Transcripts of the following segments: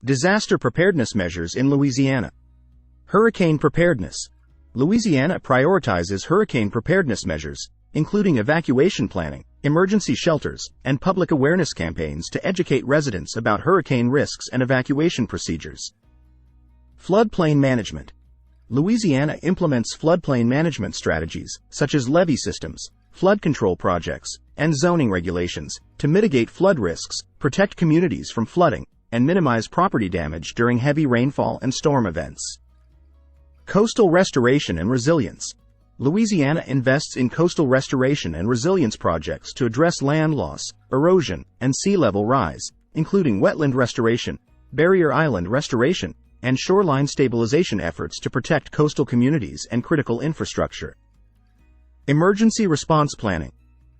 Disaster preparedness measures in Louisiana. Hurricane preparedness. Louisiana prioritizes hurricane preparedness measures, including evacuation planning, emergency shelters, and public awareness campaigns to educate residents about hurricane risks and evacuation procedures. Floodplain management. Louisiana implements floodplain management strategies, such as levee systems, flood control projects, and zoning regulations, to mitigate flood risks, protect communities from flooding, and minimize property damage during heavy rainfall and storm events. Coastal restoration and resilience. Louisiana invests in coastal restoration and resilience projects to address land loss, erosion, and sea level rise, including wetland restoration, barrier island restoration, and shoreline stabilization efforts to protect coastal communities and critical infrastructure. Emergency response planning.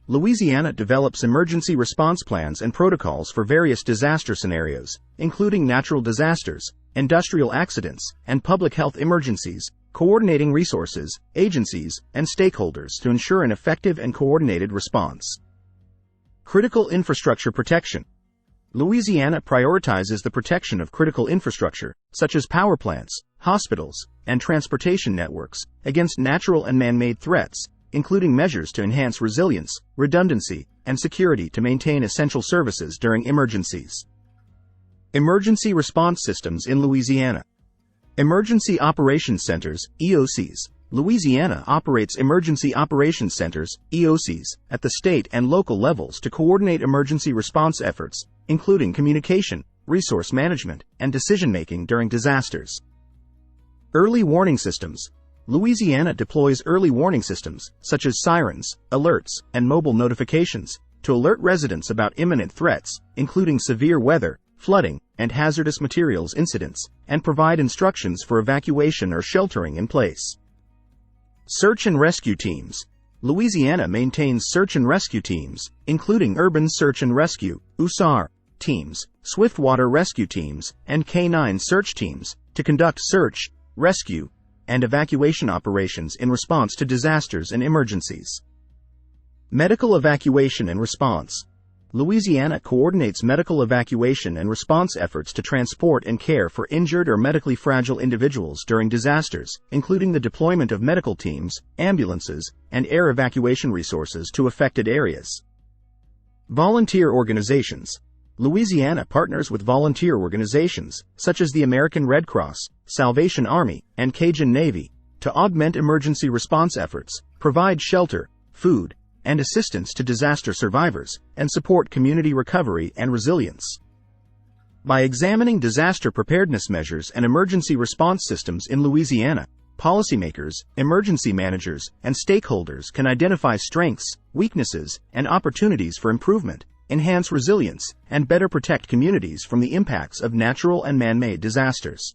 Louisiana develops emergency response plans and protocols for various disaster scenarios, including natural disasters, industrial accidents, and public health emergencies, coordinating resources, agencies, and stakeholders to ensure an effective and coordinated response. Critical infrastructure protection. Louisiana prioritizes the protection of critical infrastructure, such as power plants, hospitals, and transportation networks, against natural and man-made threats, including measures to enhance resilience, redundancy, and security to maintain essential services during emergencies. Emergency response systems in Louisiana. Emergency Operations Centers, EOCs. Louisiana operates Emergency Operations Centers, EOCs, at the state and local levels to coordinate emergency response efforts, including communication, resource management, and decision-making during disasters. Early warning systems. Louisiana deploys early warning systems, such as sirens, alerts, and mobile notifications, to alert residents about imminent threats, including severe weather, flooding, and hazardous materials incidents, and provide instructions for evacuation or sheltering in place. Search and rescue teams. Louisiana maintains search and rescue teams, including urban search and rescue, USAR, teams, swiftwater rescue teams, and K9 search teams, to conduct search, rescue, and evacuation operations in response to disasters and emergencies. Medical evacuation and response. Louisiana coordinates medical evacuation and response efforts to transport and care for injured or medically fragile individuals during disasters, including the deployment of medical teams, ambulances, and air evacuation resources to affected areas. Volunteer organizations. Louisiana partners with volunteer organizations, such as the American Red Cross, Salvation Army, and Cajun Navy, to augment emergency response efforts, provide shelter, food, and assistance to disaster survivors, and support community recovery and resilience. By examining disaster preparedness measures and emergency response systems in Louisiana, policymakers, emergency managers, and stakeholders can identify strengths, weaknesses, and opportunities for improvement, enhance resilience, and better protect communities from the impacts of natural and man-made disasters.